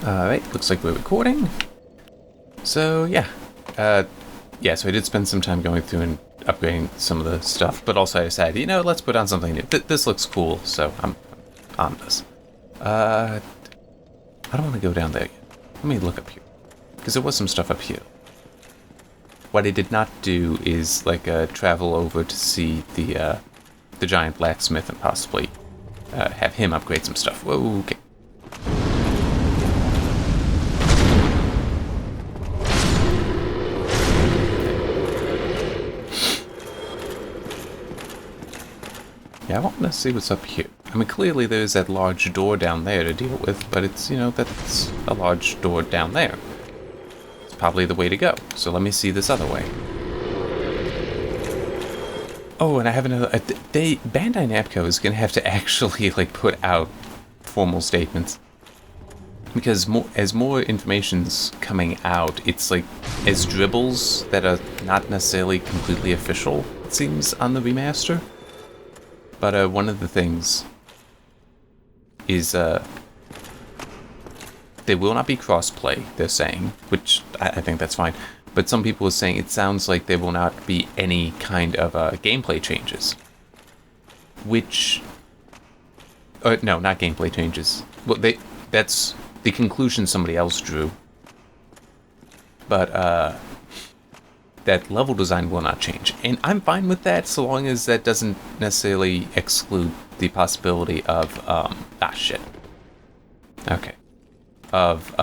Alright, looks like we're recording. So, yeah. So I did spend some time going through and upgrading some of the stuff, but also I decided, let's put on something new. This looks cool, so I'm on this. I don't want to go down there yet. Let me look up here. Because there was some stuff up here. What I did not do is, travel over to see the giant blacksmith and possibly have him upgrade some stuff. Whoa, okay. Yeah, I want to see what's up here. I mean, clearly there's that large door down there to deal with, but it's, that's a large door down there. It's probably the way to go. So let me see this other way. Oh, and I have another... Bandai Namco is going to have to actually, put out formal statements. Because as more information's coming out, it's, as dribbles that are not necessarily completely official, it seems, on the remaster. But one of the things is there will not be crossplay, they're saying, which I think that's fine. But some people are saying it sounds like there will not be any kind of gameplay changes. Which... no, not gameplay changes. Well, that's the conclusion somebody else drew. But, that level design will not change. And I'm fine with that, so long as that doesn't necessarily exclude the possibility of, shit. Okay. Of,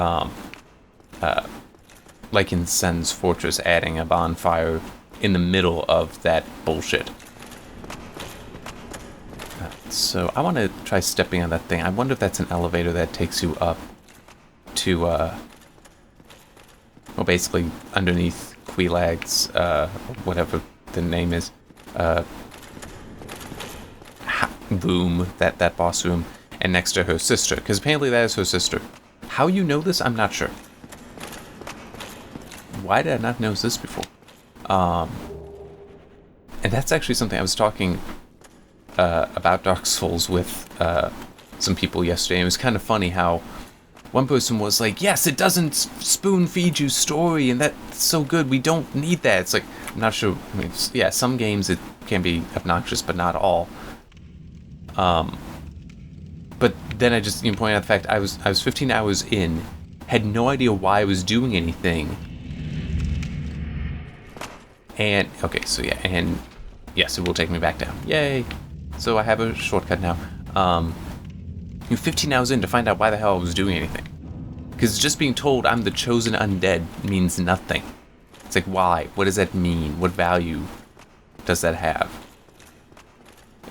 like in Sen's Fortress, adding a bonfire in the middle of that bullshit. So I want to try stepping on that thing. I wonder if that's an elevator that takes you up to, well, basically underneath Quelaag's, whatever the name is, room, that boss room, and next to her sister, because apparently that is her sister. How you know this, I'm not sure. Why did I not know this before? And that's actually something I was talking about Dark Souls with some people yesterday, and it was kind of funny how one person was like, yes, it doesn't spoon feed you story, and that's so good, we don't need that. It's like, I'm not sure, I mean, yeah, some games it can be obnoxious, but not all. But then I just point out the fact I was 15 hours in, had no idea why I was doing anything. And, okay, so yeah, and yes, it will take me back down. Yay! So I have a shortcut now. You're 15 hours in to find out why the hell I was doing anything. Because just being told I'm the chosen undead means nothing. It's like, why? What does that mean? What value does that have?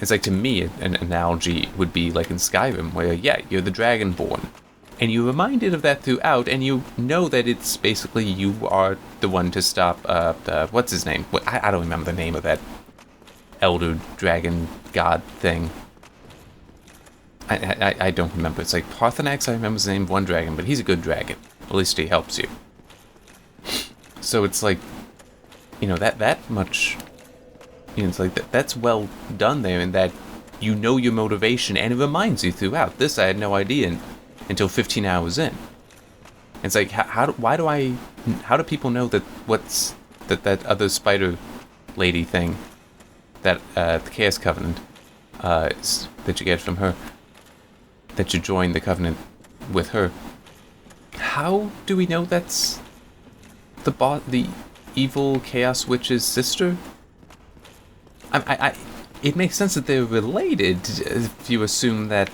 It's like, to me, an analogy would be like in Skyrim, where, yeah, you're the Dragonborn. And you're reminded of that throughout, and you know that it's basically you are the one to stop, what's his name? I don't remember the name of that elder dragon god thing. I don't remember. It's like Parthenax, I remember the name of one dragon, but he's a good dragon. At least he helps you. So it's like, that much, it's like that's well done there, in that you know your motivation, and it reminds you throughout. This I had no idea until 15 hours in. It's like, how do people know that that other spider lady thing, that the Chaos Covenant, that you get from her, that you join the Covenant with her? How do we know that's the evil Chaos Witch's sister? It makes sense that they're related if you assume that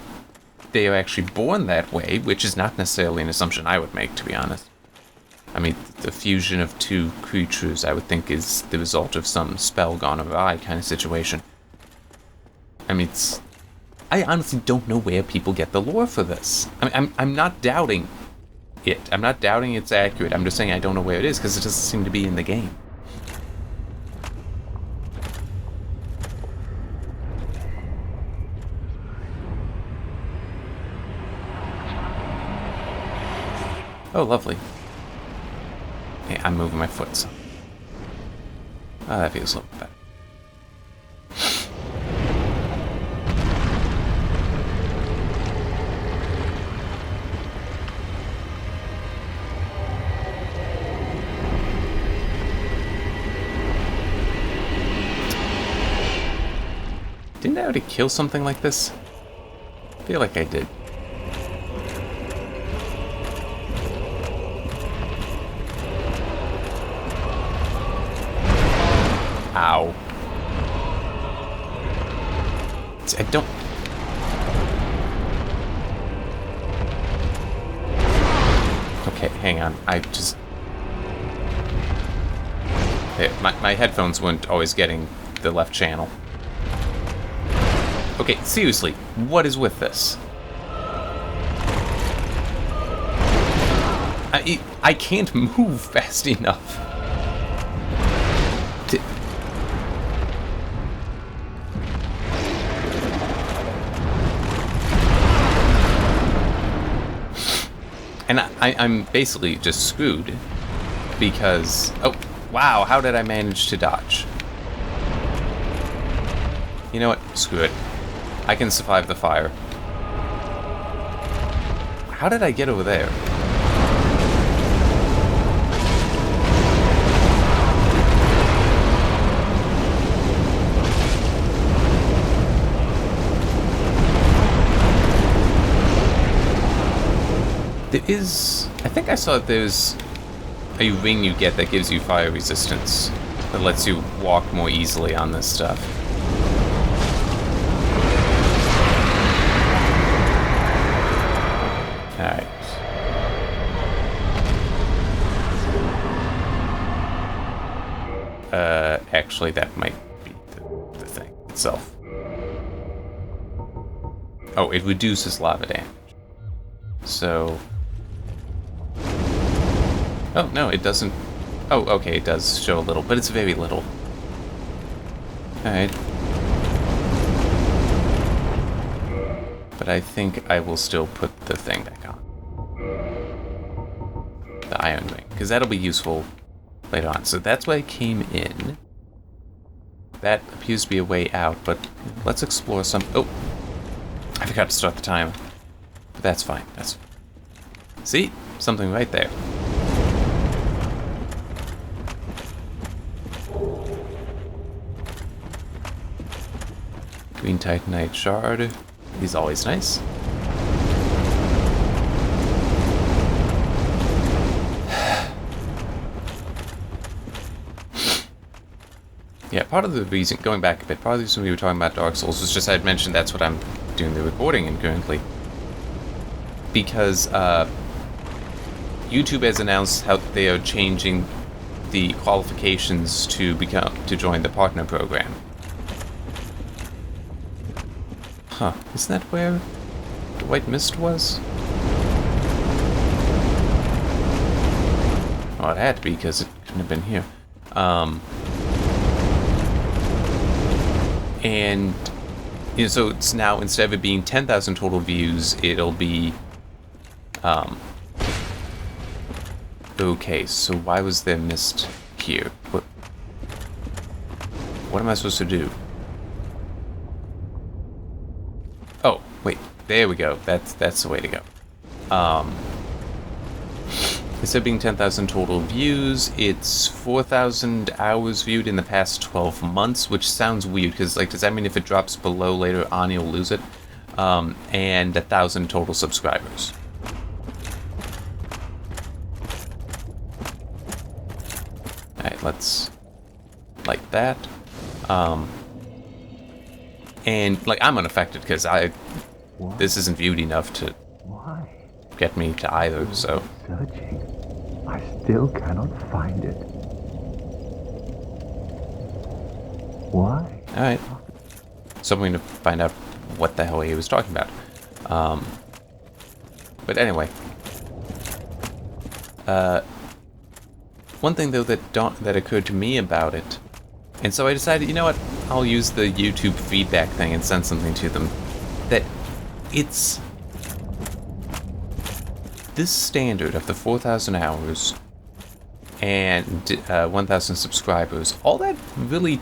they are actually born that way, which is not necessarily an assumption I would make, to be honest. I mean, the fusion of two creatures, I would think, is the result of some spell gone awry kind of situation. I mean, I honestly don't know where people get the lore for this. I mean, I'm not doubting it. I'm not doubting it's accurate. I'm just saying I don't know where it is, because it doesn't seem to be in the game. Oh, lovely. Hey, I'm moving my foot, so... Oh, that feels a little better. Didn't I already kill something like this? I feel like I did. Ow. I don't... Okay, hang on. I just... My headphones weren't always getting the left channel. Okay, seriously, what is with this? I can't move fast enough. And I'm basically just screwed because... Oh, wow, how did I manage to dodge? You know what? Screw it. I can survive the fire. How did I get over there? There is... I think I saw that there's a ring you get that gives you fire resistance. That lets you walk more easily on this stuff. Alright. Actually, that might be the thing itself. Oh, it reduces lava damage. So... Oh, no, it doesn't... Oh, okay, it does show a little, but it's very little. Alright. But I think I will still put the thing back on. The iron ring, because that'll be useful later on. So that's why I came in. That appears to be a way out, but let's explore some... Oh! I forgot to start the timer. But that's fine, that's fine. See? Something right there. Green Titanite shard. He's always nice. Yeah, part of the reason, going back a bit, part of the reason we were talking about Dark Souls was just I had mentioned that's what I'm doing the recording in currently. Because YouTube has announced how they are changing the qualifications to join the partner program. Huh, isn't that where the White Mist was? Oh, it had to be, because it couldn't have been here. And, you know, so it's now, instead of it being 10,000 total views, it'll be, okay, so why was there mist here? What am I supposed to do? Oh, wait, there we go. That's the way to go. Instead of being 10,000 total views, it's 4,000 hours viewed in the past 12 months, which sounds weird, because, like, does that mean if it drops below later on, you'll lose it? And 1,000 total subscribers. Alright, let's... like that. And, like, I'm unaffected, because this isn't viewed enough to get me to either, so... Searching. I still cannot find it. Why? Alright. So I'm going to find out what the hell he was talking about. But anyway. One thing, though, that occurred to me about it, and so I decided, you know what, I'll use the YouTube feedback thing and send something to them, that it's... this standard of the 4,000 hours and 1,000 subscribers, all that really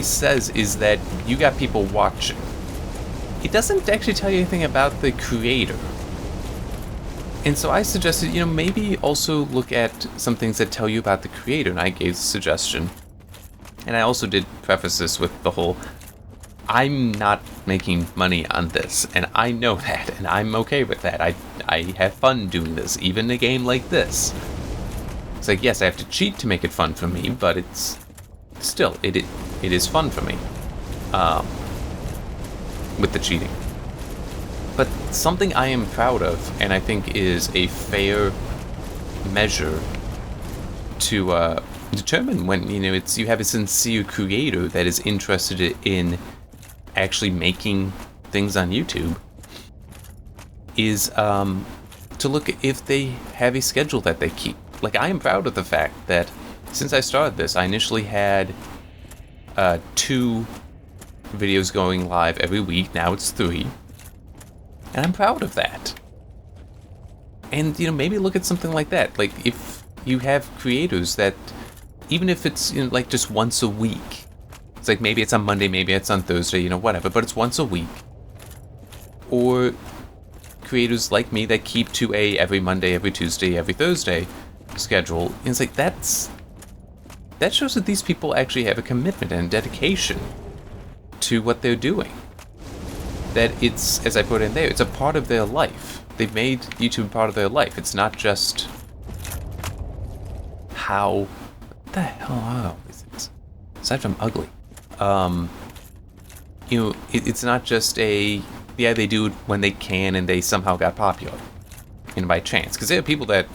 says is that you got people watching. It doesn't actually tell you anything about the creator. And so I suggested, you know, maybe also look at some things that tell you about the creator, and I gave the suggestion. And I also did preface this with the whole, I'm not making money on this, and I know that, and I'm okay with that. I have fun doing this, even in a game like this. It's like, yes, I have to cheat to make it fun for me, but it's still, it is fun for me. With the cheating. But something I am proud of, and I think is a fair measure to determine when, you know, you have a sincere creator that is interested in actually making things on YouTube, is to look at if they have a schedule that they keep. Like, I am proud of the fact that since I started this, I initially had 2 videos going live every week. Now it's 3. And I'm proud of that. And, you know, maybe look at something like that. Like, if you have creators that, even if it's, you know, like just once a week, it's like maybe it's on Monday, maybe it's on Thursday, you know, whatever, but it's once a week. Or creators like me that keep to a every Monday, every Tuesday, every Thursday schedule. And it's like, that shows that these people actually have a commitment and dedication to what they're doing. That it's, as I put in there, it's a part of their life. They've made YouTube part of their life. It's not just how... What the hell are all these things? Aside from ugly. You know, it's not just a... Yeah, they do it when they can and they somehow got popular. You know, by chance. Because there are people that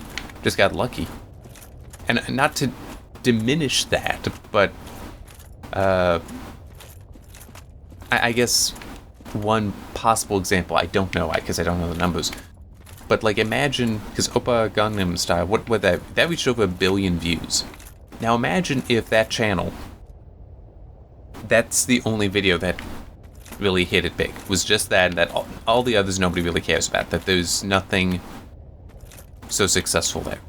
just got lucky. And not to diminish that, but... I guess one possible example, I don't know, because I don't know the numbers, but like imagine, because Oppa Gangnam Style, what that reached over 1 billion views. Now imagine if that channel, that's the only video that really hit it big, was just that, and that all the others nobody really cares about, that there's nothing so successful there.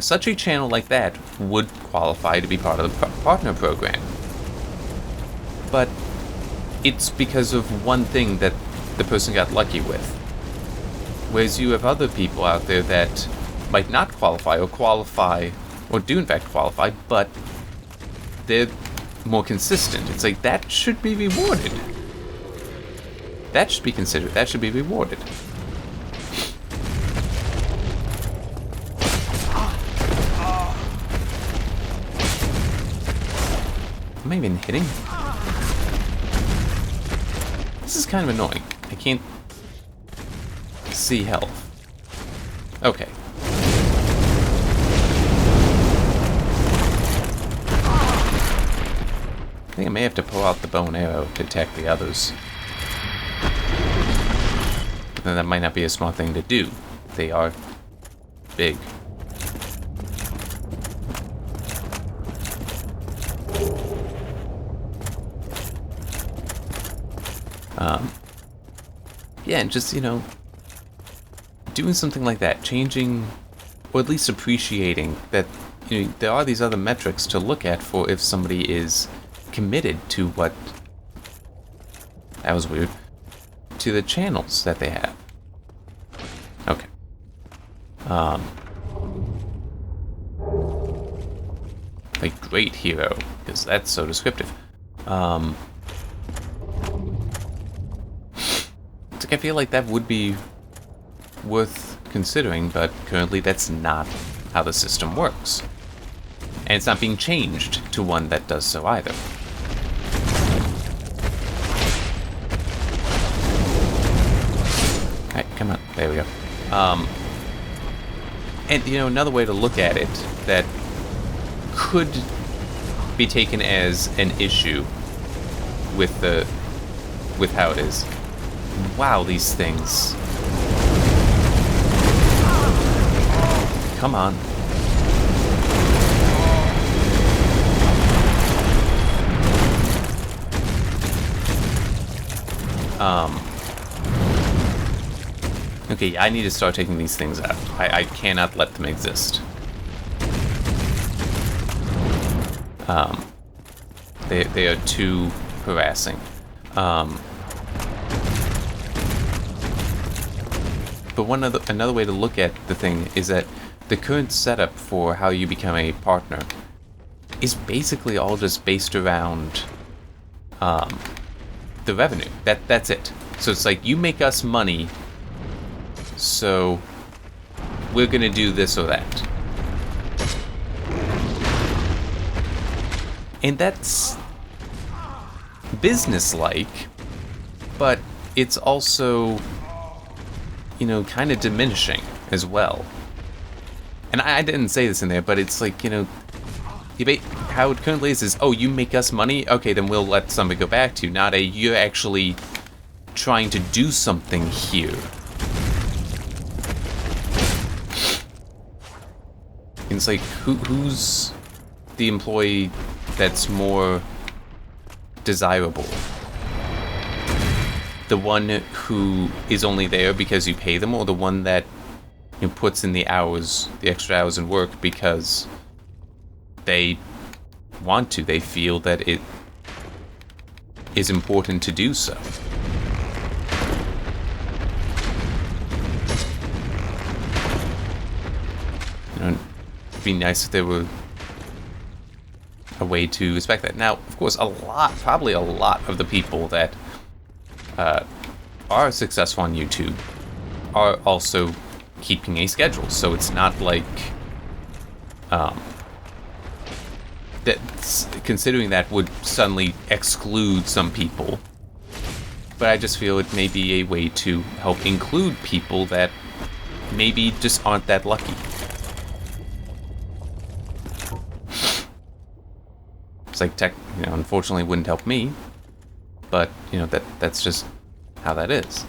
Such a channel like that would qualify to be part of the partner program. But it's because of one thing that the person got lucky with. Whereas you have other people out there that might not qualify, or do in fact qualify, but they're more consistent. It's like, that should be rewarded. That should be considered. That should be rewarded. Am I even hitting? This is kind of annoying. I can't see health. Okay. I think I may have to pull out the bow and arrow to attack the others. But then that might not be a smart thing to do. They are big. Yeah, and just, you know, doing something like that, changing, or at least appreciating that, you know, there are these other metrics to look at for if somebody is committed to what, that was weird, to the channels that they have. Okay. A great hero, because that's so descriptive. I feel like that would be worth considering, but currently that's not how the system works. And it's not being changed to one that does so either. Alright, come on. There we go. And, you know, another way to look at it that could be taken as an issue with how it is. Wow, these things. Come on. Okay, I need to start taking these things out. I cannot let them exist. They are too harassing. But another way to look at the thing is that the current setup for how you become a partner is basically all just based around the revenue. That's it. So it's like, you make us money, so we're gonna do this or that. And that's business-like, but it's also, you know, kind of diminishing as well. And I didn't say this in there, but it's like, you know, how it currently is, oh, you make us money? Okay, then we'll let somebody go back to you. Not you're actually trying to do something here. And it's like, who's the employee that's more desirable? The one who is only there because you pay them, or the one that, you know, puts in the hours, the extra hours in work because they want to, they feel that it is important to do so? You know, it'd be nice if there were a way to respect that. Now, of course, probably a lot of the people that are successful on YouTube are also keeping a schedule, so it's not like that's, considering that would suddenly exclude some people. But I just feel it may be a way to help include people that maybe just aren't that lucky. It's like you know, unfortunately, it wouldn't help me, but you know, that's just how that is.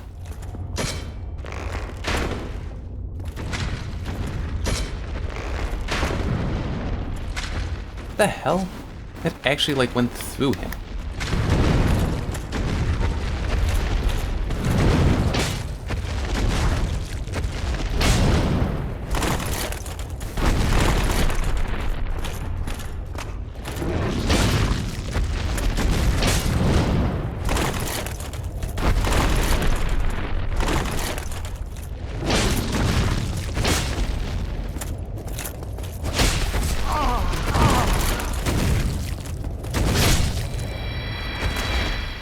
What the hell? That actually like went through him.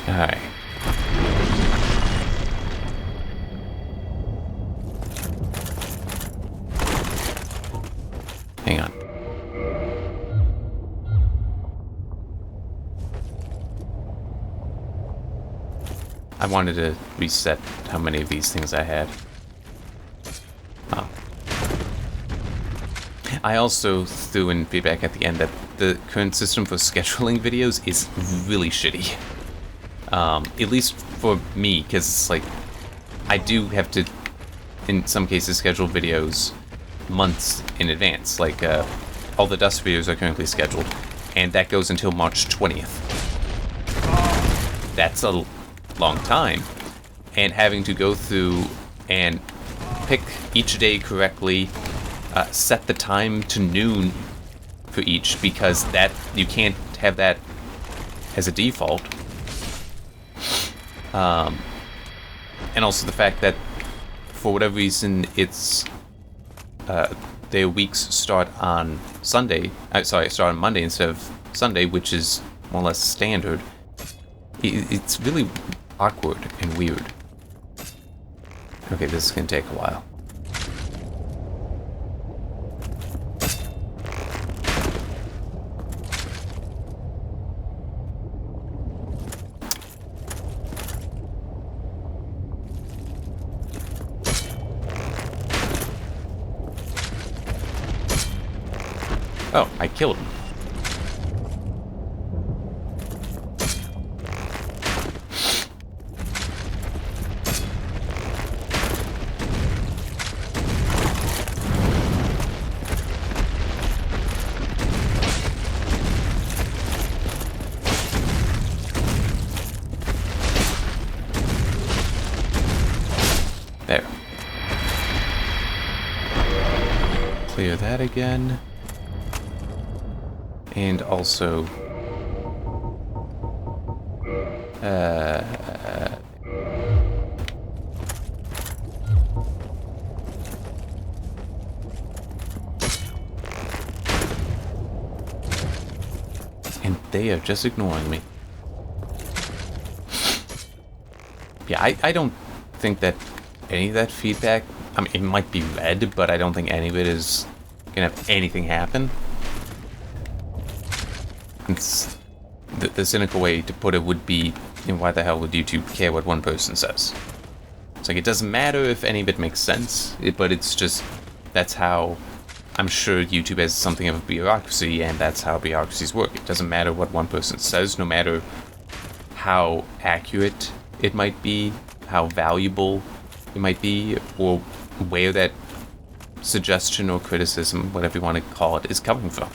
Alright. Hang on. I wanted to reset how many of these things I had. Oh. I also threw in feedback at the end that the current system for scheduling videos is really shitty. At least for me, because it's like, I do have to, in some cases, schedule videos months in advance. Like, all the Dust videos are currently scheduled, and that goes until March 20th. That's a long time. And having to go through and pick each day correctly, set the time to noon for each, because that, you can't have that as a default. And also the fact that, for whatever reason, it's their weeks start on Sunday. Start on Monday instead of Sunday, which is more or less standard. It's really awkward and weird. Okay, this is gonna take a while. Oh, I killed him. There. Clear that again. And also, they are just ignoring me. Yeah, I don't think that any of that feedback, I mean, it might be read, but I don't think any of it is gonna have anything happen. It's, the cynical way to put it would be, you know, why the hell would YouTube care what one person says? It's like, it doesn't matter if any of it makes sense, but it's just, that's how, I'm sure YouTube has something of a bureaucracy, and that's how bureaucracies work. It doesn't matter what one person says, no matter how accurate it might be, how valuable it might be, or where that suggestion or criticism, whatever you want to call it, is coming from.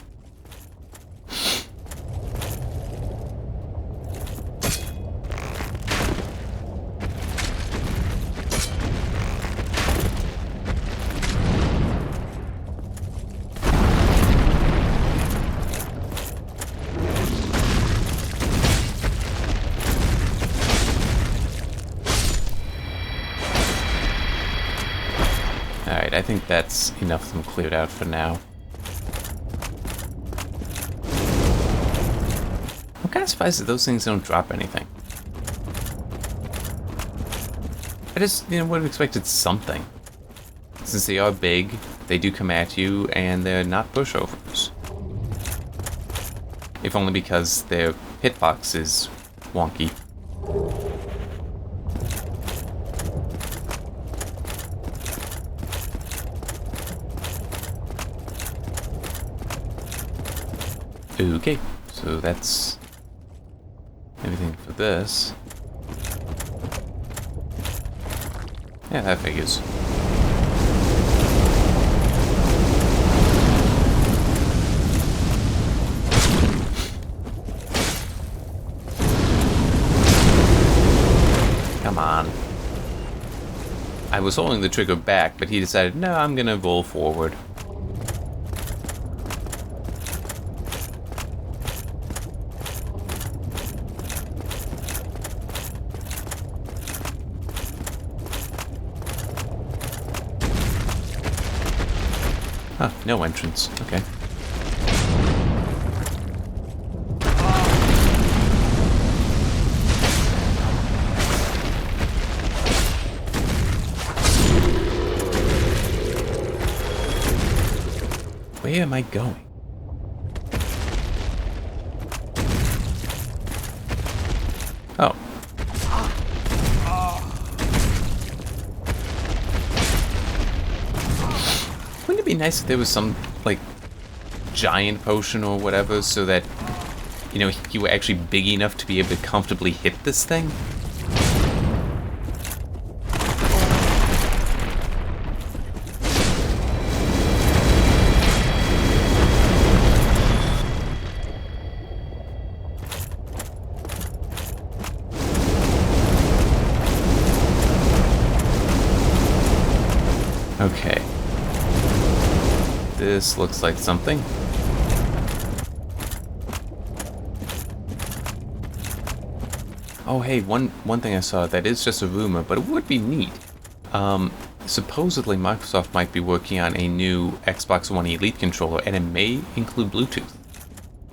Alright, I think that's enough of them cleared out for now. I'm kind of surprised that those things don't drop anything. I just, you know, would have expected something. Since they are big, they do come at you, and they're not pushovers. If only because their hitbox is wonky. Okay, so that's everything for this. Yeah, that figures. Come on. I was holding the trigger back, but he decided, no, I'm gonna roll forward. Huh, no entrance. Okay. Where am I going? Oh. Wouldn't it be nice if there was some, like, giant potion or whatever so that, you know, you were actually big enough to be able to comfortably hit this thing? Okay. This looks like something. Oh, hey, one thing I saw that is just a rumor, but it would be neat. Supposedly Microsoft might be working on a new Xbox One Elite controller, and it may include Bluetooth.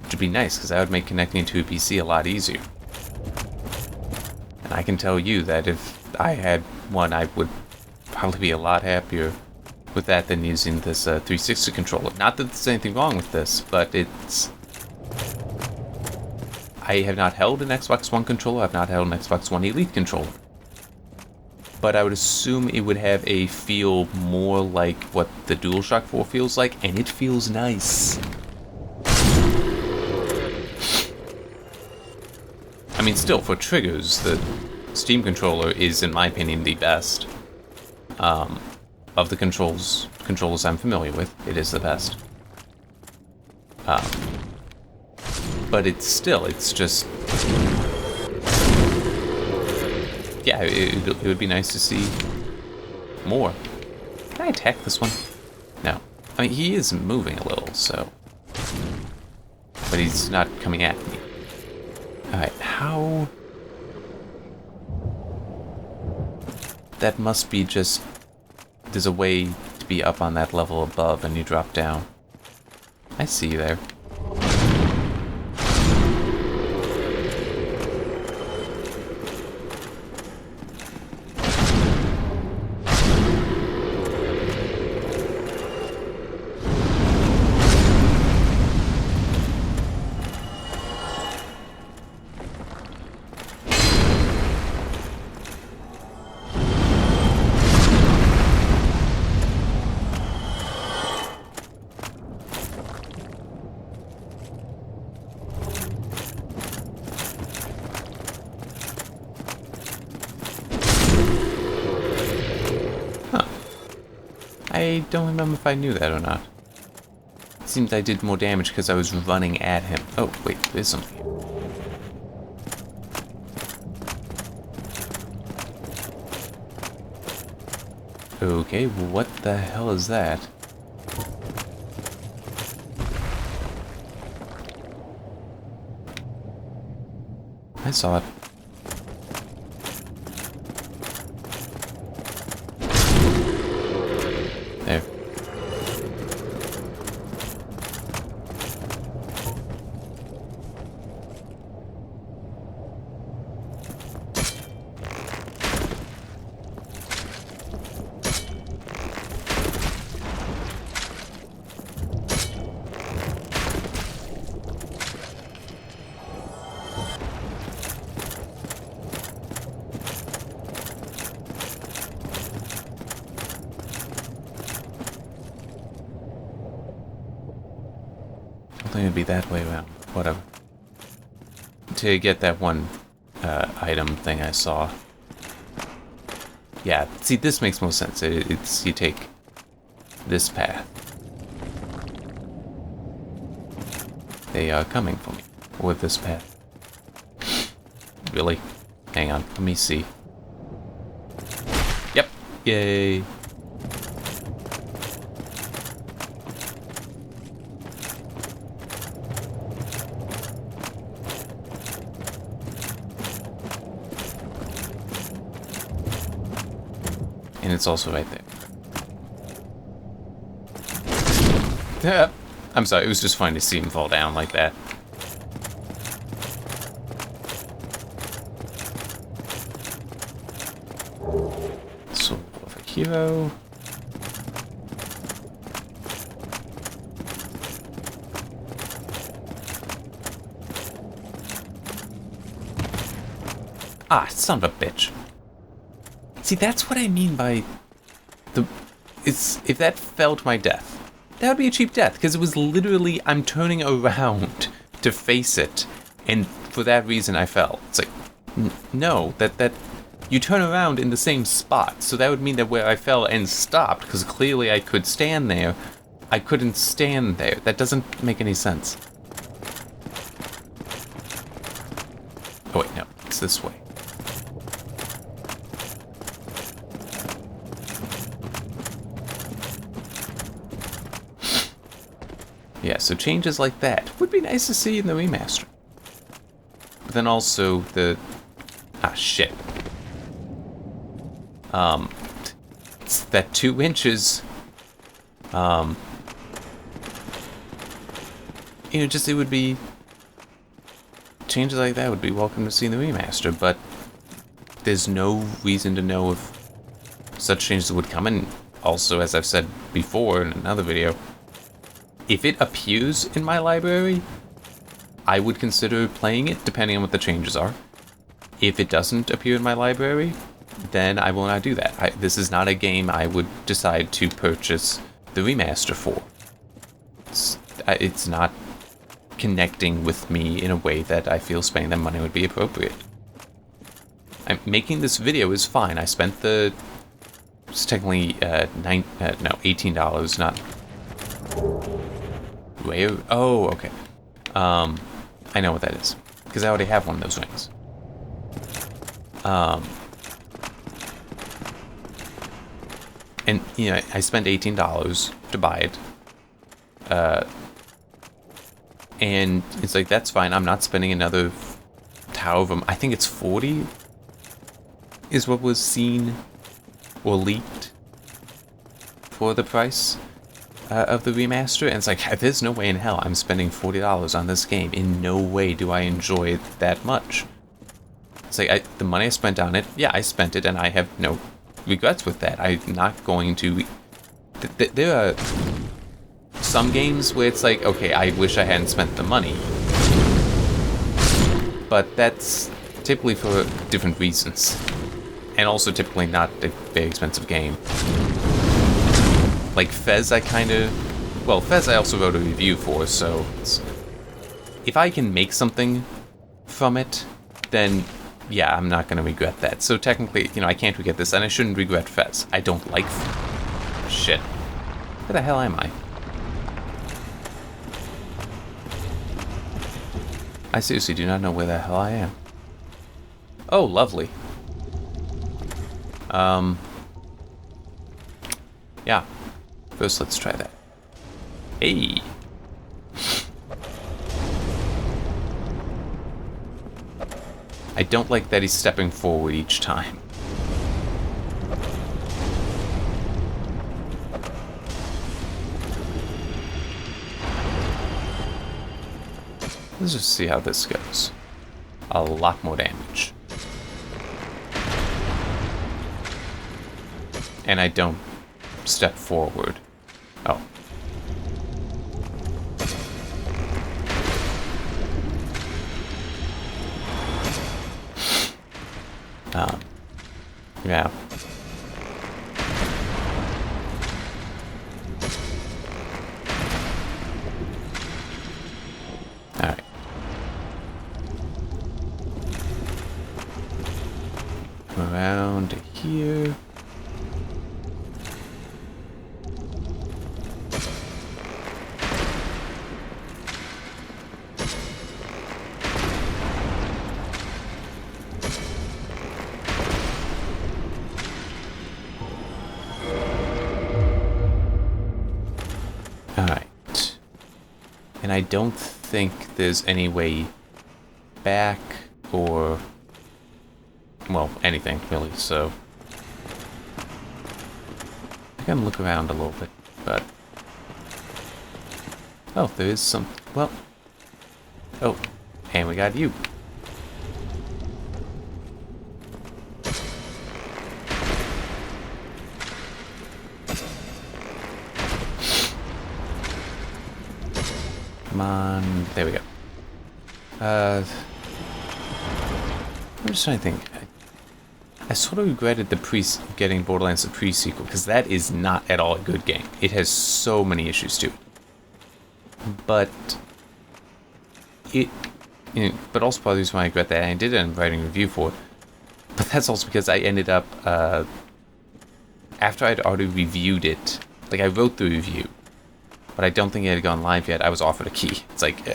Which would be nice, because that would make connecting to a PC a lot easier. And I can tell you that if I had one, I would probably be a lot happier with that than using this 360 controller. Not that there's anything wrong with this, but it's... I have not held an Xbox One controller, I've not held an Xbox One Elite controller. But I would assume it would have a feel more like what the DualShock 4 feels like, and it feels nice. I mean, still, for triggers, the Steam controller is, in my opinion, the best. Of the controllers I'm familiar with, it is the best. But it's just... Yeah, it would be nice to see more. Can I attack this one? No. I mean, he is moving a little, so... But he's not coming at me. Alright, how... That must be just... There's a way to be up on that level above and you drop down. I see you there. I don't remember if I knew that or not. It seems I did more damage because I was running at him. Oh, wait, there's something here. Okay, what the hell is that? I saw it. There. I think it'd be that way around. Whatever. To get that one item thing I saw. Yeah, see, this makes more sense. It's you take this path. They are coming for me. Or this path. Really? Hang on, let me see. Yep. Yay. And it's also right there. I'm sorry, it was just funny to see him fall down like that. So, of a hero. Ah, son of a bitch. See, that's what I mean by if that fell to my death, that would be a cheap death, because it was literally, I'm turning around to face it, and for that reason I fell. It's like, no, that you turn around in the same spot, so that would mean that where I fell and stopped, because clearly I could stand there, I couldn't stand there. That doesn't make any sense. Oh wait, no, it's this way. Yeah, so changes like that would be nice to see in the remaster. But then also the... Ah, shit. It's that 2 inches. You know, just it would be... Changes like that would be welcome to see in the remaster, but there's no reason to know if such changes would come. And also, as I've said before in another video, if it appears in my library, I would consider playing it, depending on what the changes are. If it doesn't appear in my library, then I will not do that. This is not a game I would decide to purchase the remaster for. It's not connecting with me in a way that I feel spending that money would be appropriate. Making this video is fine. I spent it's technically $18, not... Rare? Oh, okay. I know what that is, because I already have one of those rings. And, you know, I spent $18 to buy it. And it's like, that's fine. I'm not spending another tower of them. I think it's 40 is what was seen or leaked for the price of the remaster. And it's like, there's no way in hell I'm spending $40 on this game. In no way do I enjoy it that much. It's like, the money I spent on it, yeah, I spent it, and I have no regrets with that. I'm not going to... There are some games where it's like, okay, I wish I hadn't spent the money. But that's typically for different reasons. And also typically not a very expensive game. Like Fez, I kind of... Well, Fez I also wrote a review for, so... If I can make something from it, then... yeah, I'm not going to regret that. So technically, you know, I can't regret this, and I shouldn't regret Fez. I don't like... Shit. Where the hell am I? I seriously do not know where the hell I am. Oh, lovely. Yeah. First, let's try that. Hey! I don't like that he's stepping forward each time. Let's just see how this goes. A lot more damage. And I don't step forward. Oh. Yeah. Alright. Around to here. Alright. And I don't think there's any way back or... well, anything, really, so... I can look around a little bit, but... oh, there is some... well... oh, and we got you. Come on, there we go. I'm just trying to think. I sort of regretted getting Borderlands the pre-sequel, because that is not at all a good game. It has so many issues to it. But but also part of the reason why I regret that, and I did end up writing a review for it. But that's also because I ended up after I'd already reviewed it, like I wrote the review, but I don't think it had gone live yet. I was offered a key. It's like,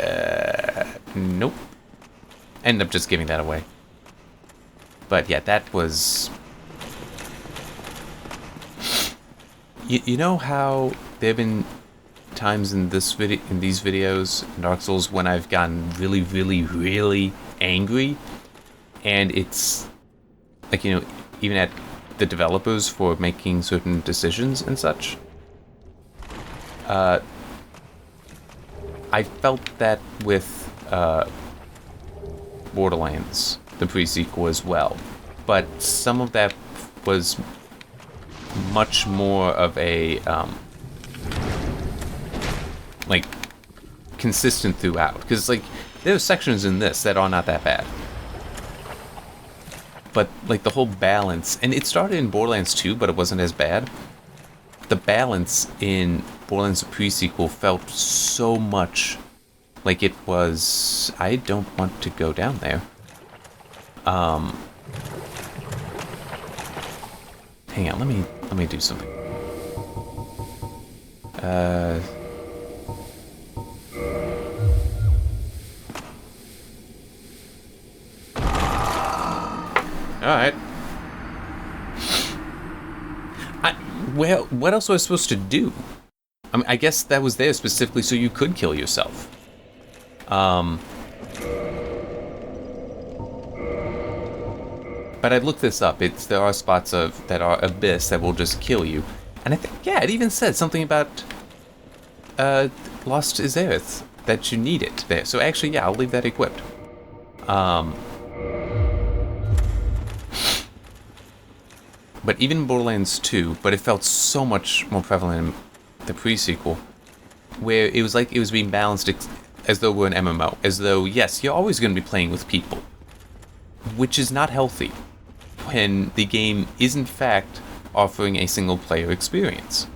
nope. Ended up just giving that away. But yeah, that was... You know how there have been times in these videos in Dark Souls when I've gotten really, really, really angry, and it's like, you know, even at the developers for making certain decisions and such. I felt that with Borderlands, the pre-sequel as well, but some of that was much more of a like consistent throughout, because like there's sections in this that are not that bad, but like the whole balance, and it started in Borderlands 2, but it wasn't as bad. The balance in Borderlands the pre-sequel felt so much like it was... I don't want to go down there. Hang on, let me do something. Alright. Well, what else was I supposed to do? I mean, I guess that was there specifically so you could kill yourself. But I looked this up. There are spots that are abyss that will just kill you, and I think, yeah, it even said something about Lost Azeroth that you need it there. So actually, yeah, I'll leave that equipped. But even Borderlands 2, but it felt so much more prevalent in the pre-sequel, where it was like it was being balanced as though we're an MMO, as though, yes, you're always going to be playing with people, which is not healthy when the game is in fact offering a single-player experience.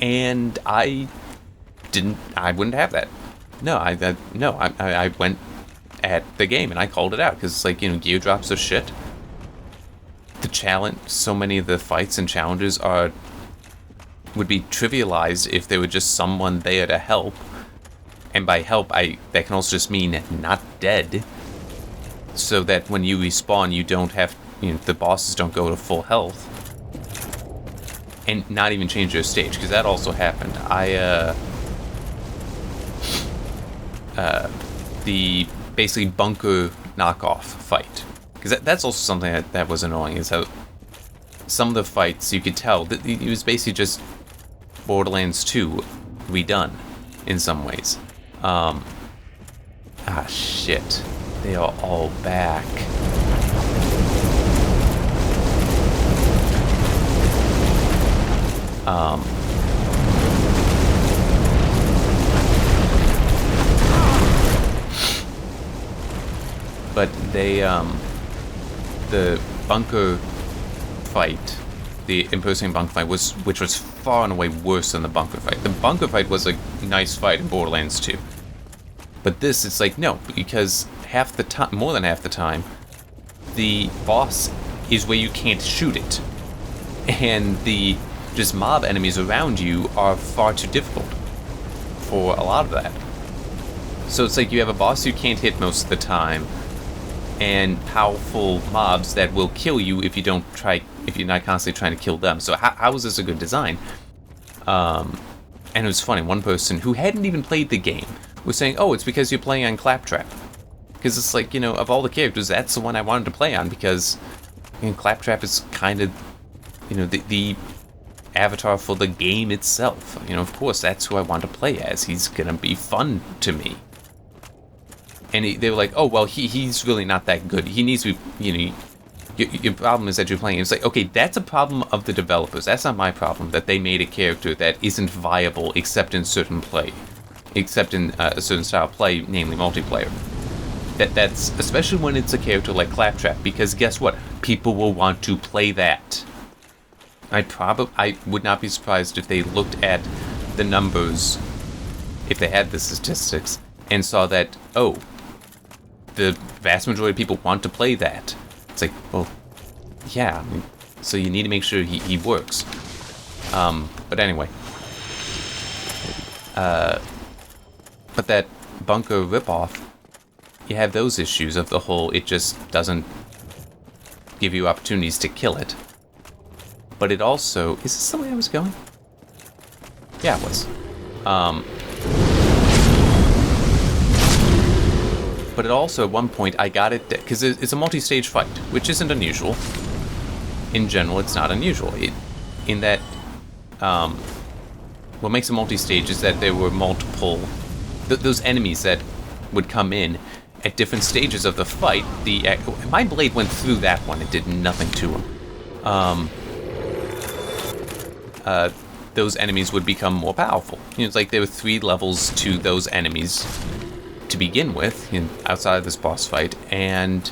And I wouldn't have that. No, I went at the game and I called it out, because it's like, you know, gear drops are shit. The challenge, so many of the fights and challenges are would be trivialized if there were just someone there to help. And by help, that can also just mean not dead. So that when you respawn, you don't have, the bosses don't go to full health. And not even change their stage, because that also happened. The basically bunker knockoff fight. Because that's also something that was annoying, is how some of the fights, you could tell, that it was basically just Borderlands 2 redone, in some ways. Shit. They are all back. But they, the bunker fight, the impersonating bunker fight, which was far and away worse than the bunker fight. The bunker fight was a nice fight in Borderlands 2. But this, it's like, no, because half the time, more than half the time, the boss is where you can't shoot it. And the just mob enemies around you are far too difficult for a lot of that. So it's like you have a boss you can't hit most of the time, and powerful mobs that will kill you if you're not constantly trying to kill them. So how is this a good design? And it was funny, one person who hadn't even played the game was saying, oh, it's because you're playing on Claptrap. Because it's like, of all the characters, that's the one I wanted to play on, because Claptrap is kind of, the avatar for the game itself. Of course, that's who I want to play as. He's gonna be fun to me. And they were like, oh, well, he's really not that good. He needs to be, your problem is that you're playing. It's like, okay, that's a problem of the developers. That's not my problem, that they made a character that isn't viable except in certain play. Except in a certain style of play, namely multiplayer. That's especially when it's a character like Claptrap, because guess what? People will want to play that. I would not be surprised if they looked at the numbers, if they had the statistics, and saw that, oh, the vast majority of people want to play that. It's like, well, yeah, so you need to make sure he works. But anyway. But that bunker ripoff, you have those issues of the whole, it just doesn't give you opportunities to kill it. But it also, is this the way I was going? Yeah, it was. But it also, at one point, I got it, because it's a multi-stage fight, which isn't unusual. In general, it's not unusual. In that, what makes a multi-stage is that there were multiple, those enemies that would come in at different stages of the fight. My blade went through that one, it did nothing to him. Those enemies would become more powerful. It's like there were 3 levels to those enemies to begin with, outside of this boss fight, and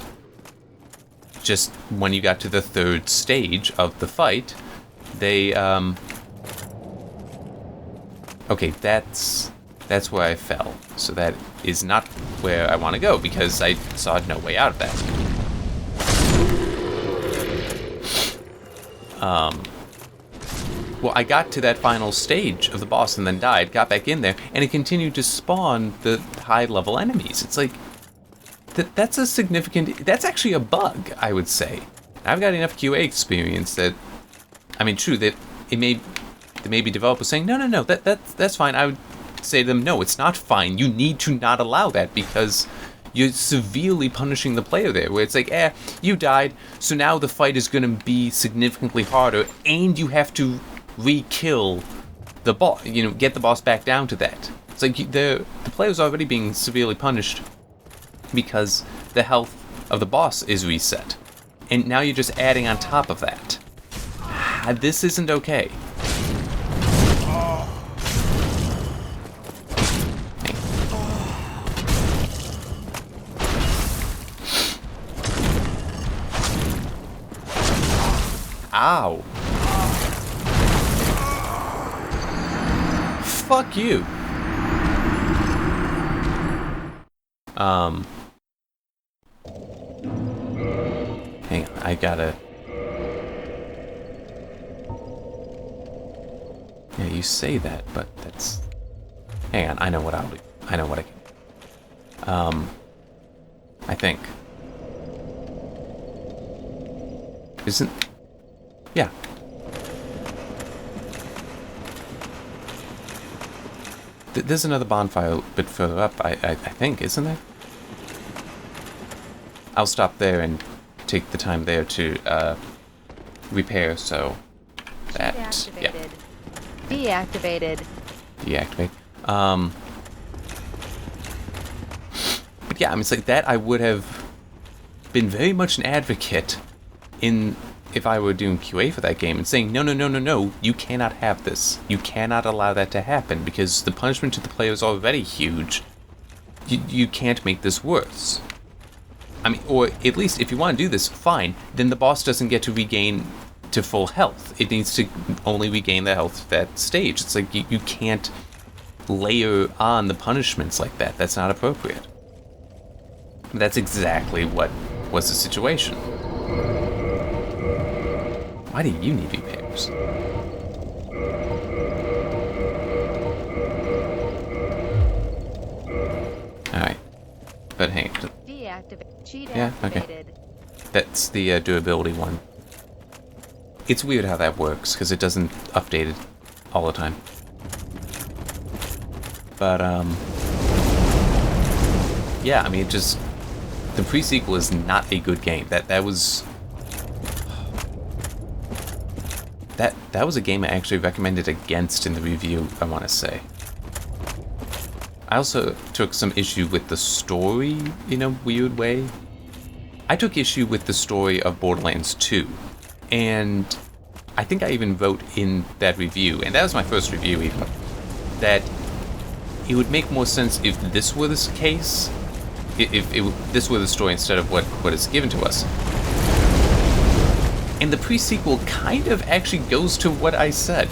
just when you got to the 3rd stage of the fight, they, okay, that's where I fell. So that is not where I want to go, because I saw no way out of that. Well, I got to that final stage of the boss and then died, got back in there, and it continued to spawn the high-level enemies. It's like, that's a significant, that's actually a bug, I would say. I've got enough QA experience that, I mean, true, that there may be developers saying, no, that's fine. I would say to them, no, it's not fine. You need to not allow that, because you're severely punishing the player there, where it's like, you died, so now the fight is going to be significantly harder, and you have to re-kill the boss, get the boss back down to that. It's like the player's already being severely punished because the health of the boss is reset. And now you're just adding on top of that. This isn't okay. Ow. Fuck you. Hang on, I gotta... Yeah, you say that, but that's... Hang on, I know what I'll do. I know what I can... I think. Isn't... Yeah. There's another bonfire a bit further up, I think, isn't there? I'll stop there and take the time there to, repair, so... That... Yeah. Deactivated. Deactivate. But yeah, I mean, it's like that I would have been very much an advocate in if I were doing QA for that game and saying, no, you cannot have this. You cannot allow that to happen because the punishment to the player is already huge. You can't make this worse. I mean, or at least if you want to do this, fine, then the boss doesn't get to regain to full health. It needs to only regain the health at that stage. It's like you can't layer on the punishments like that. That's not appropriate. That's exactly what was the situation. Why do you need repairs? Alright. But hang on. Yeah, okay. That's the durability one. It's weird how that works, because it doesn't update it all the time. But, yeah, I mean, just... The pre-sequel is not a good game. That was... That was a game I actually recommended against in the review, I want to say. I also took some issue with the story in a weird way. I took issue with the story of Borderlands 2. And I think I even wrote in that review, and that was my first review even, that it would make more sense if this were the case, if this were the story instead of what is given to us. And the pre-sequel kind of actually goes to what I said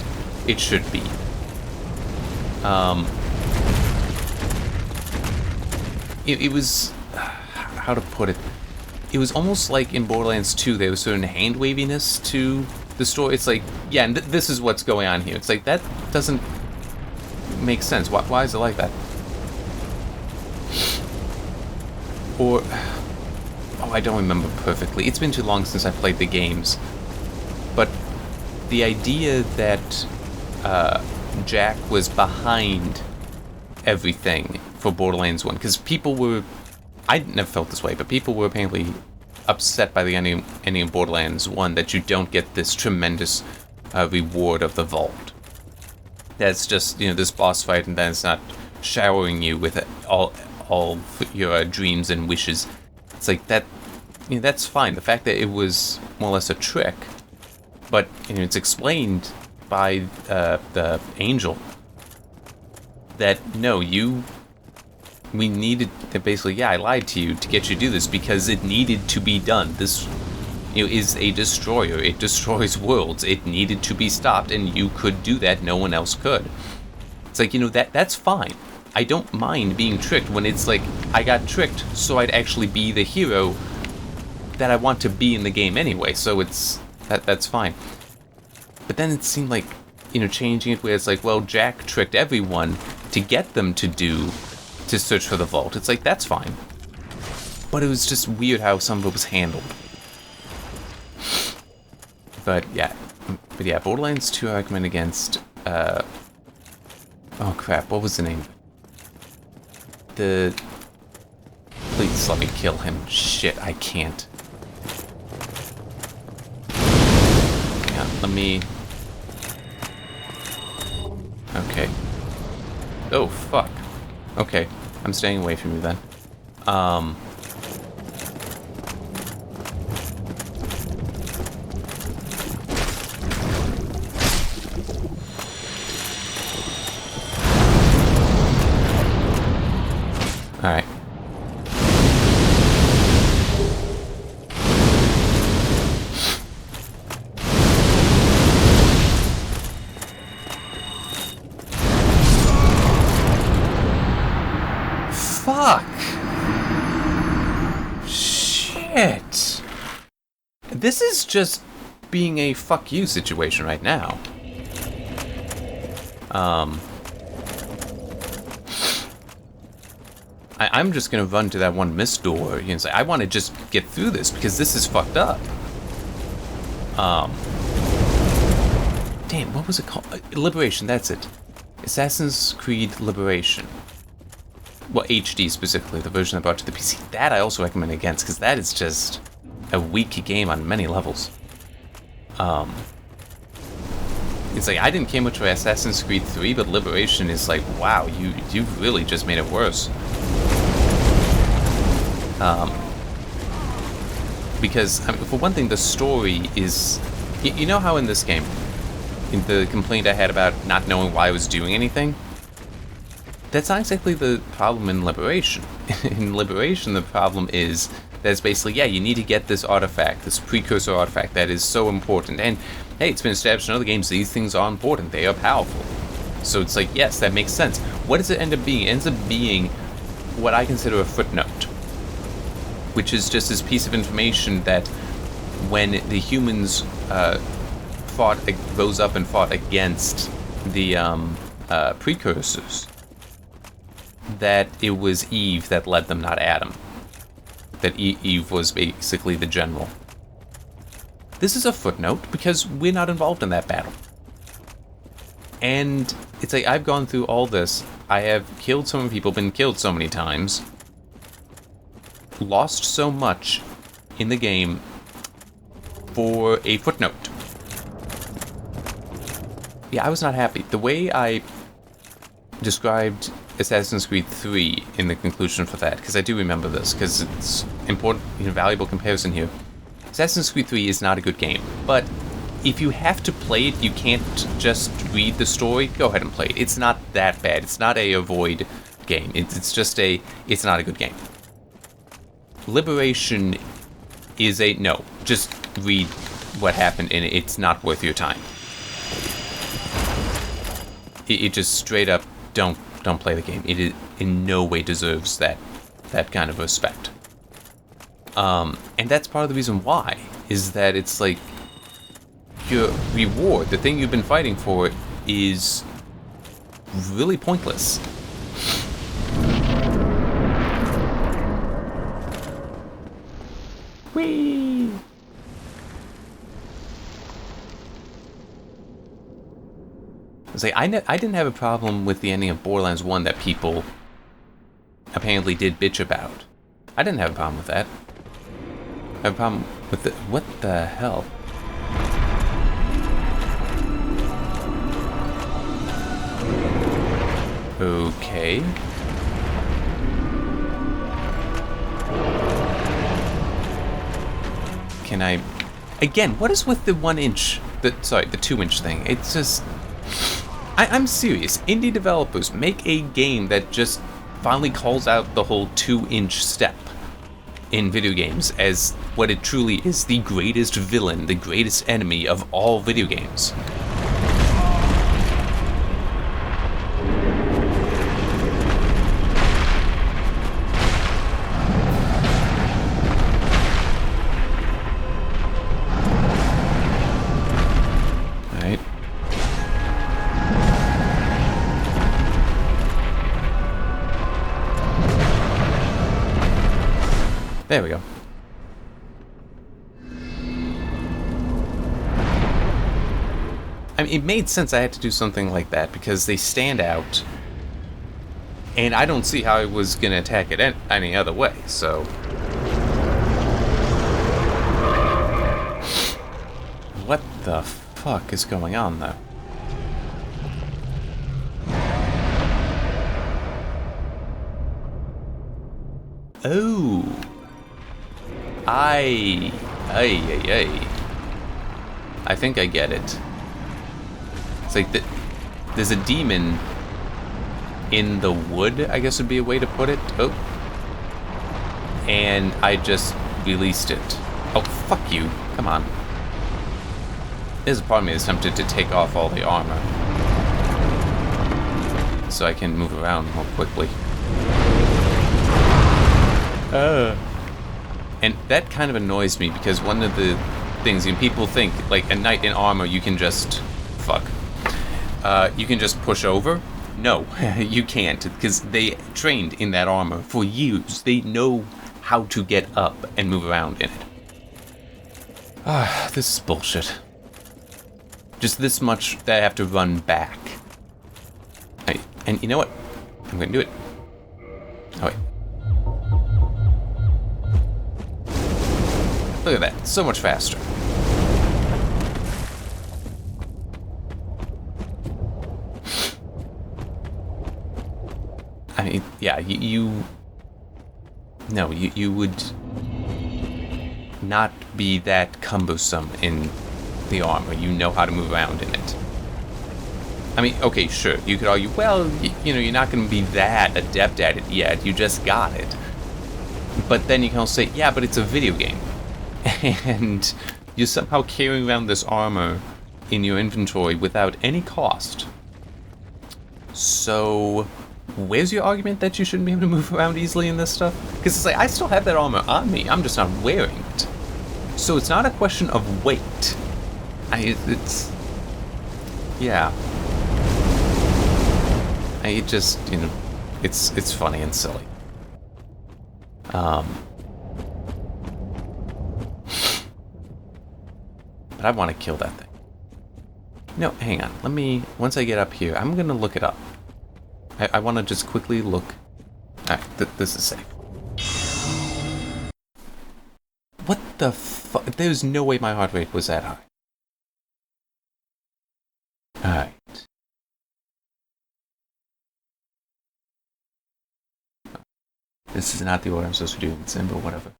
it should be. It was... how to put it? It was almost like in Borderlands 2 there was certain hand-waviness to the story. It's like, yeah, and this is what's going on here. It's like, that doesn't make sense. Why is it like that? Or... oh, I don't remember perfectly. It's been too long since I played the games. But the idea that Jack was behind everything for Borderlands 1, because people were... I never felt this way, but people were apparently upset by the ending of Borderlands 1 that you don't get this tremendous reward of the vault. That's just, this boss fight, and then it's not showering you with all your dreams and wishes. It's like that, that's fine. The fact that it was more or less a trick, but it's explained by the angel that no, we needed to basically, yeah, I lied to you to get you to do this because it needed to be done. This is a destroyer. It destroys worlds. It needed to be stopped, and you could do that. No one else could. It's like, that's fine. I don't mind being tricked when it's like, I got tricked so I'd actually be the hero that I want to be in the game anyway, so that's fine. But then it seemed like, changing it where it's like, well, Jack tricked everyone to get them to search for the vault. It's like, that's fine. But it was just weird how some of it was handled. But yeah, Borderlands 2 I recommend against, oh crap, what was the name? Please let me kill him. Shit, I can't. Yeah, let me... okay. Oh, fuck. Okay, I'm staying away from you then. Alright. Fuck! Shit! This is just being a fuck you situation right now. I'm just gonna run to that one mist door and say, I want to just get through this because this is fucked up. Damn, what was it called? Liberation, that's it. Assassin's Creed Liberation. Well, HD specifically, the version I brought to the PC. That I also recommend against, because that is just a weak game on many levels. It's like, I didn't care much for Assassin's Creed 3, but Liberation is like, wow, you really just made it worse. Because, I mean, for one thing, the story is... You know how in this game, in the complaint I had about not knowing why I was doing anything? That's not exactly the problem in Liberation. In Liberation, the problem is that it's basically, yeah, you need to get this artifact, this precursor artifact that is so important. And, hey, it's been established in other games, these things are important, they are powerful. So it's like, yes, that makes sense. What does it end up being? It ends up being what I consider a footnote, which is just this piece of information that when the humans rose up and fought against the precursors, that it was Eve that led them, not Adam. That Eve was basically the general. This is a footnote because we're not involved in that battle. And it's like, I've gone through all this. I have killed so many people, been killed so many times, lost so much in the game for a footnote. Yeah, I was not happy. The way I described Assassin's Creed 3 in the conclusion for that, because I do remember this, because it's important, valuable comparison here. Assassin's Creed 3 is not a good game, but if you have to play it, you can't just read the story, go ahead and play it. It's not that bad. It's not a avoid game. It's just it's not a good game. Liberation is a no. Just read what happened in it. It's not worth your time. It just straight up don't play the game. It in no way deserves that kind of respect. And that's part of the reason why, is that it's like your reward, the thing you've been fighting for, is really pointless. Whee! I didn't have a problem with the ending of Borderlands 1 that people apparently did bitch about. I didn't have a problem with that. I have a problem with the... What the hell? Okay. Can I... Again, what is with the 1 inch... the 2 inch thing? It's just... I'm serious. Indie developers, make a game that just finally calls out the whole 2 inch step in video games as what it truly is, the greatest villain, the greatest enemy of all video games. There we go. I mean, it made sense I had to do something like that because they stand out, and I don't see how I was going to attack it any other way, so... What the fuck is going on, though? Oh... I think I get it. It's like there's a demon in the wood, I guess would be a way to put it. Oh. And I just released it. Oh, fuck you. Come on. There's a part of me that's tempted to take off all the armor, so I can move around more quickly. And that kind of annoys me because one of the things, people think, like, a knight in armor, you can just fuck. You can just push over? No, you can't, because they trained in that armor for years. They know how to get up and move around in it. This is bullshit. Just this much that I have to run back. And you know what? I'm gonna do it. Oh, wait. Look at that. So much faster. I mean, yeah, you would not be that cumbersome in the armor. You know how to move around in it. I mean, okay, sure, you could argue, well, you know, you're not going to be that adept at it yet. You just got it. But then you can also say, yeah, but it's a video game. And you're somehow carrying around this armor in your inventory without any cost. So, where's your argument that you shouldn't be able to move around easily in this stuff? Because it's like, I still have that armor on me, I'm just not wearing it. So it's not a question of weight. Yeah. It just, you know, it's funny and silly. But I want to kill that thing. No, hang on. Let me, once I get up here, I'm going to look it up. I want to just quickly look. Alright, this is safe. What the fuck? There's no way my heart rate was that high. Alright. This is not the order I'm supposed to do it in, but whatever.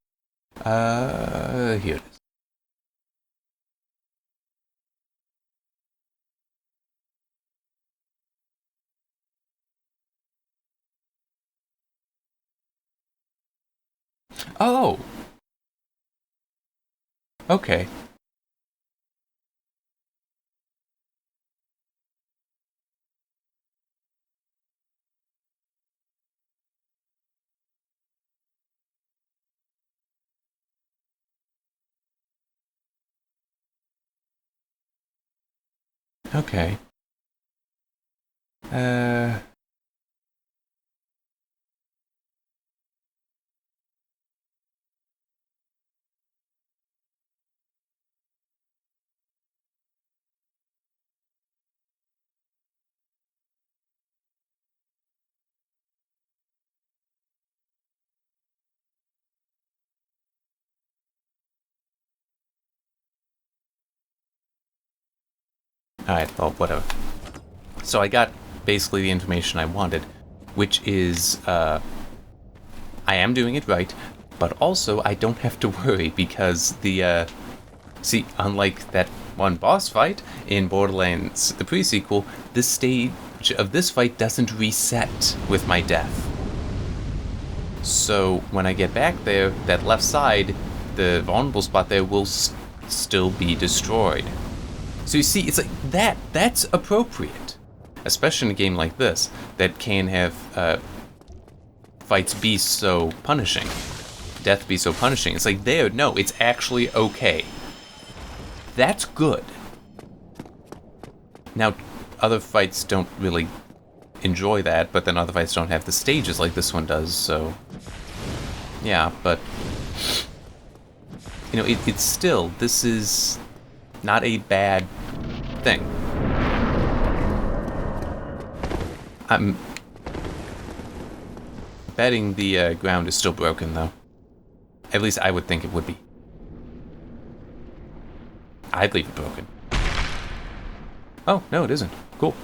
Here it is. Oh! Okay. Okay. Alright, well, whatever. So I got basically the information I wanted, which is, I am doing it right, but also I don't have to worry because the, see, unlike that one boss fight in Borderlands, the pre-sequel, this stage of this fight doesn't reset with my death. So when I get back there, that left side, the vulnerable spot there will still be destroyed. So you see, it's like that's appropriate. Especially in a game like this, that can have fights be so punishing. Death be so punishing. It's like, there, no, it's actually okay. That's good. Now, other fights don't really enjoy that, but then other fights don't have the stages like this one does, so... Yeah, but... You know, it's still, this is not a bad thing. I'm betting the ground is still broken, though. At least I would think it would be. I'd leave it broken. Oh, no, it isn't. Cool.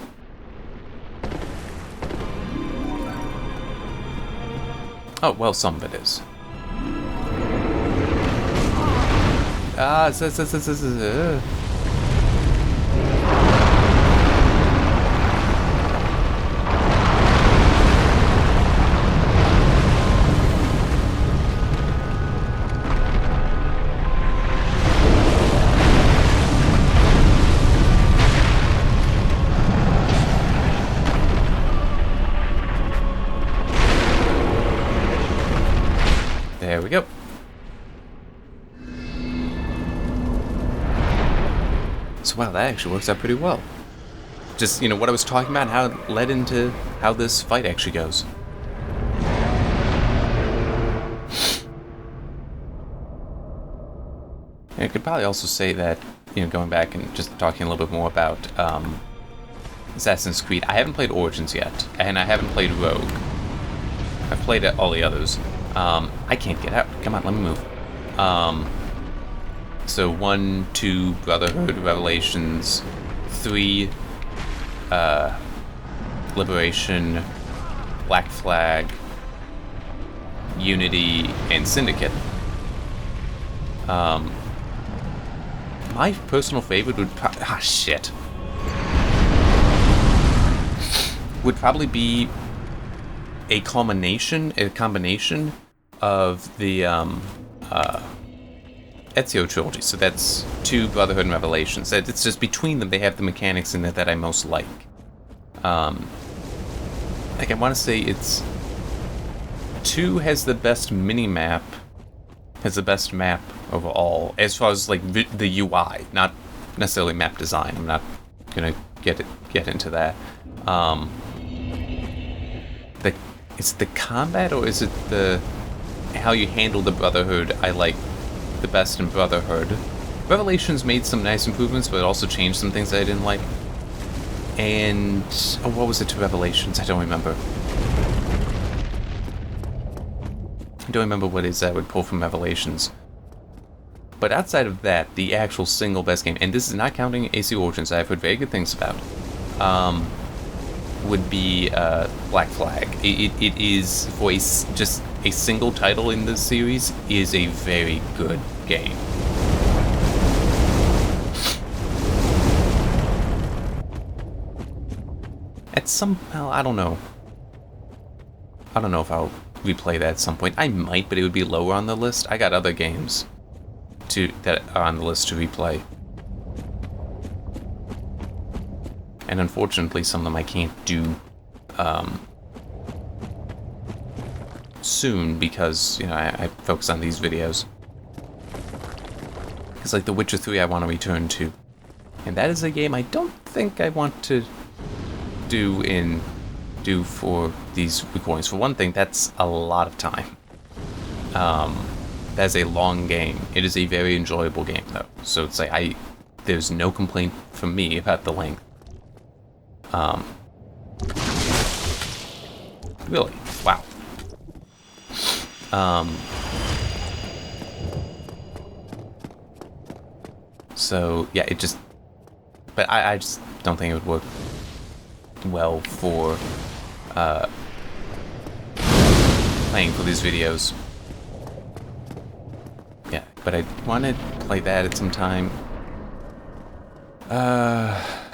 Oh, well, some of it is. There we go. So wow, that actually works out pretty well. just, you know, what I was talking about, how it led into how this fight actually goes. I could probably also say that, you know, going back and just talking a little bit more about Assassin's Creed, I haven't played Origins yet, and I haven't played Rogue. I've played all the others. I can't get out. Come on, let me move. So 1, 2, Brotherhood, Revelations, 3, Liberation, Black Flag, Unity, and Syndicate. My personal favorite would would probably be a combination of the Ezio trilogy. So that's 2, Brotherhood, and Revelations. It's just between them, they have the mechanics in it that I most like. Like, I want to say it's 2 has the best mini-map, has the best map overall, as far as, like, the UI, not necessarily map design. I'm not gonna get into that. Is it the combat, or is it how you handle the Brotherhood I like the best in Brotherhood? Revelations made some nice improvements, but it also changed some things that I didn't like. And what was it to Revelations? I don't remember. I don't remember what it is that I would pull from Revelations. But outside of that, the actual single best game, and this is not counting AC Origins, I've heard very good things about, would be Black Flag. It is, for just a single title in this series, is a very good game. Well, I don't know. I don't know if I'll replay that at some point. I might, but it would be lower on the list. I got other games that are on the list to replay. And unfortunately, some of them I can't do soon because, you know, I focus on these videos. Because, like, The Witcher 3 I want to return to. And that is a game I don't think I want to do for these recordings. For one thing, that's a lot of time. That's a long game. It is a very enjoyable game, though. So it's like, there's no complaint from me about the length. Really? Wow. So, yeah, it just... But I just don't think it would work well for playing for these videos. Yeah, but I want to play that at some time.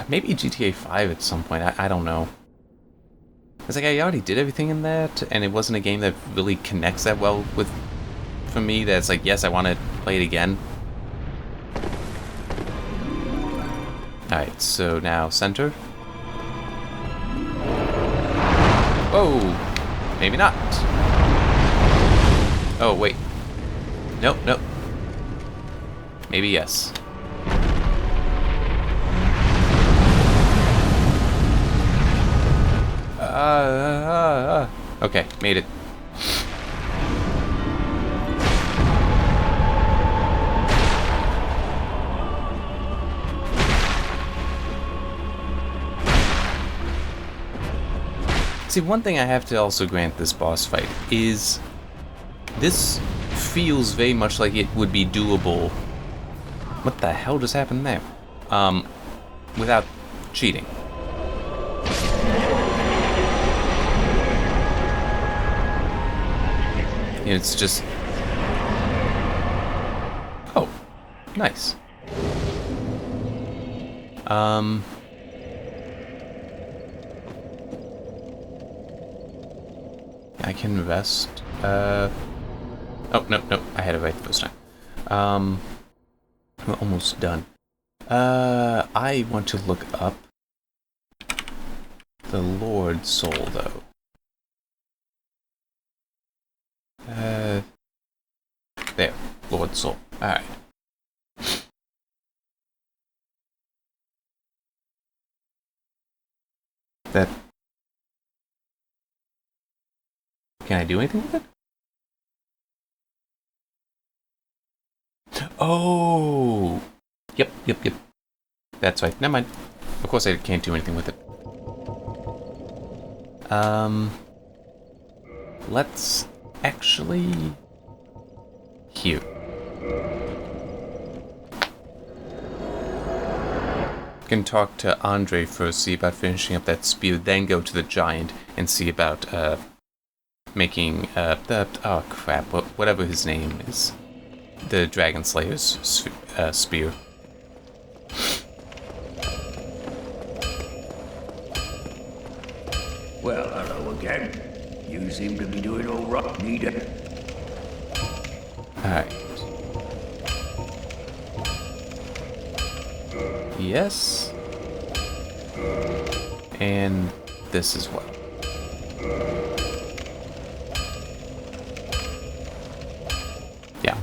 Maybe GTA 5 at some point. I don't know. It's like I already did everything in that, and it wasn't a game that really connects that well for me. That's like, yes, I want to play it again. Alright, so now center. Whoa! Maybe not. Oh, wait. Nope, nope. Maybe yes. Okay, made it. See, one thing I have to also grant this boss fight is this feels very much like it would be doable. What the hell just happened there? Without cheating. It's just... Oh, nice. I can rest. Oh, no, I had it right the first time. We're almost done. I want to look up the Lord Soul, though. There, Lord Soul. Alright. That... Can I do anything with it? Oh! Yep. That's right. Never mind. Of course I can't do anything with it. Let's actually... Here. Can talk to Andre first, see about finishing up that spear, then go to the giant and see about, making, oh crap, whatever his name is. The Dragon Slayer's spear. Well, hello again. You seem to be doing all right, Nita. Alright. Yes. And this as well. Yeah.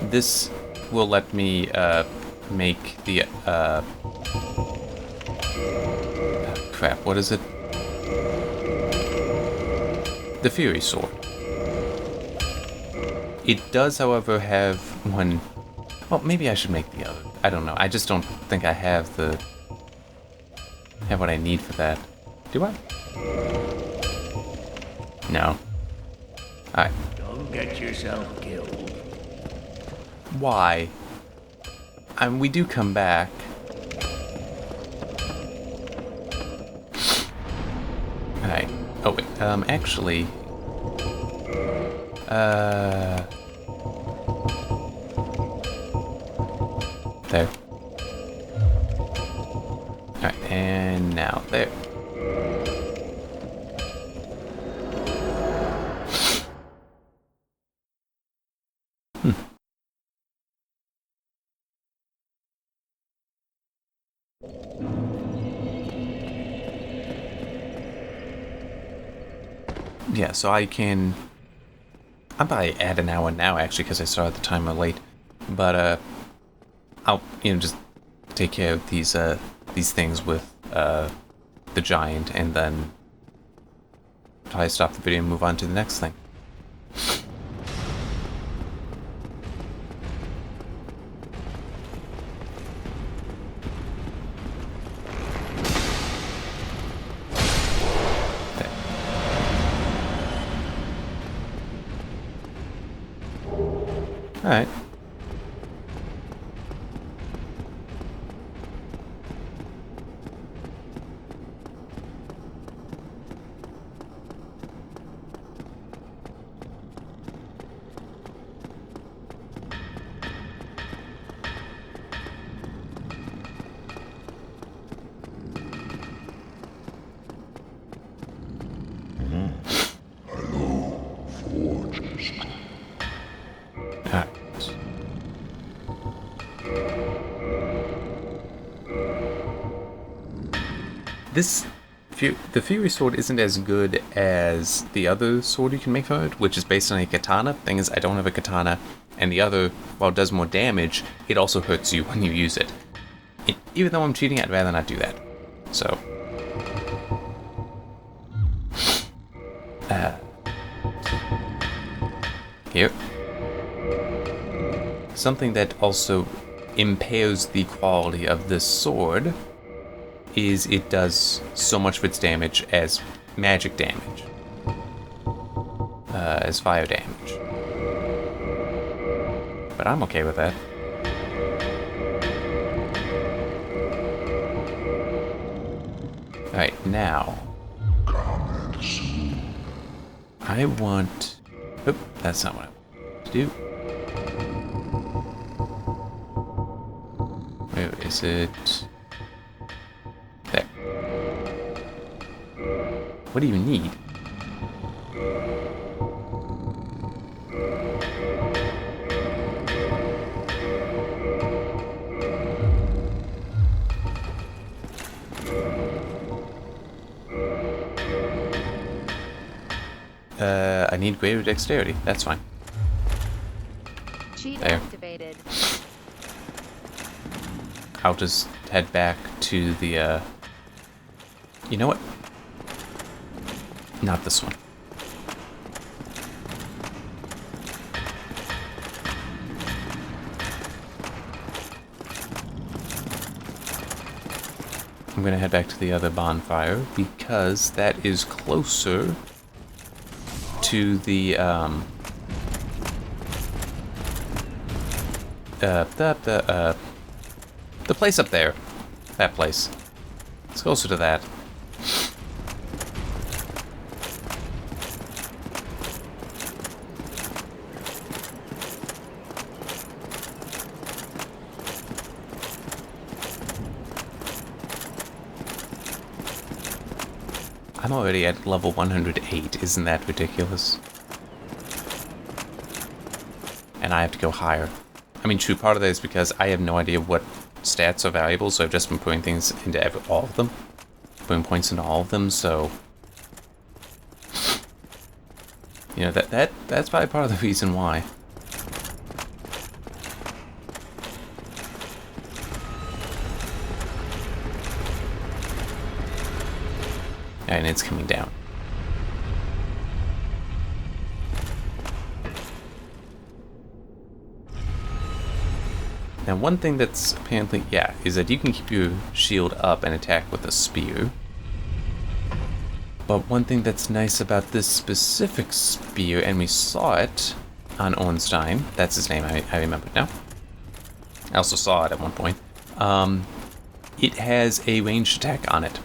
This will let me make the crap, what is it? The Fury Sword. It does, however, have one... Well, maybe I should make the other. I don't know. I just don't think I have what I need for that. Do I? No. Alright. Don't get yourself killed. Why? We do come back. Alright. Oh, wait. Actually... There. Alright, and now there. Yeah, so I can... I'm probably at an hour now, actually, because I started the timer late. But, I'll, just take care of these things with, the giant, and then probably stop the video and move on to the next thing. Alright. The Fury Sword isn't as good as the other sword you can make from it, which is based on a katana. Thing is, I don't have a katana, and the other, while it does more damage, it also hurts you when you use it. Even though I'm cheating, I'd rather not do that. So... here. Something that also impairs the quality of this sword is it does so much of its damage as magic damage, as fire damage. But I'm okay with that. Alright, now... I want... Oop, that's not what I want to do. Where is it? There. What do you need? I need greater dexterity. That's fine. Cheat There. activated. I'll just head back to the, You know what? Not this one. I'm gonna head back to the other bonfire because that is closer to the place up there. That place. It's closer to that. I'm already at level 108, isn't that ridiculous? And I have to go higher. I mean, true, part of that is because I have no idea what stats are valuable, so I've just been putting things into all of them. Putting points into all of them, so... You know, that's probably part of the reason why. And it's coming down. Now, one thing that's apparently, yeah, is that you can keep your shield up and attack with a spear. But one thing that's nice about this specific spear, and we saw it on Ornstein, that's his name, I remember now. I also saw it at one point. It has a ranged attack on it.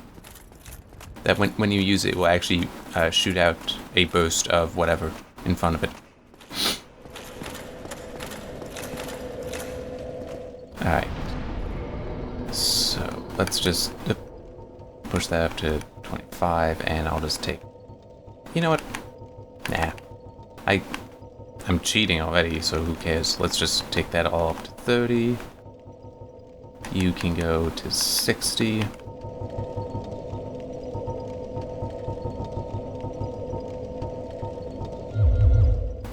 That when you use it, it will actually shoot out a burst of whatever in front of it. Alright. So, let's just push that up to 25, and I'll just take... You know what? Nah. I'm cheating already, so who cares? Let's just take that all up to 30. You can go to 60.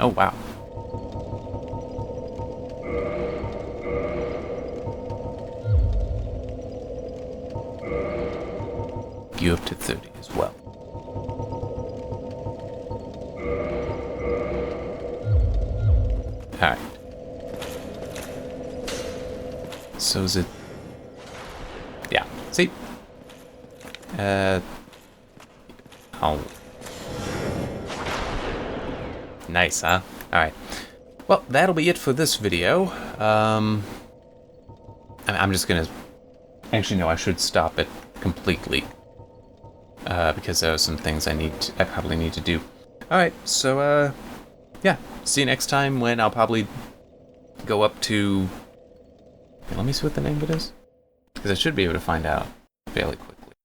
Oh, wow. You up to 30 as well. Alright. So is it... Yeah, see? Oh. Nice, huh? Alright. Well, that'll be it for this video. I'm just gonna... Actually, no, I should stop it completely. Because there are some things I probably need to do. Alright, so, yeah. See you next time when I'll probably go up to... Let me see what the name of it is. Because I should be able to find out fairly quickly.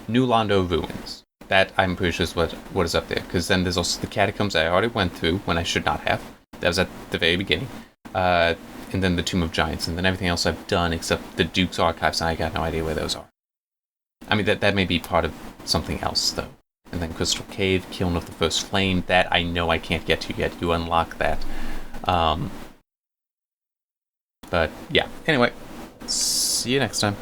New Londo Ruins. That, I'm pretty sure, is what is up there. Because then there's also the catacombs I already went through when I should not have. That was at the very beginning. And then the Tomb of Giants. And then everything else I've done except the Duke's Archives. And I got no idea where those are. I mean, that may be part of something else, though. And then Crystal Cave, Kiln of the First Flame. That I know I can't get to yet. You unlock that. But, yeah. Anyway, see you next time.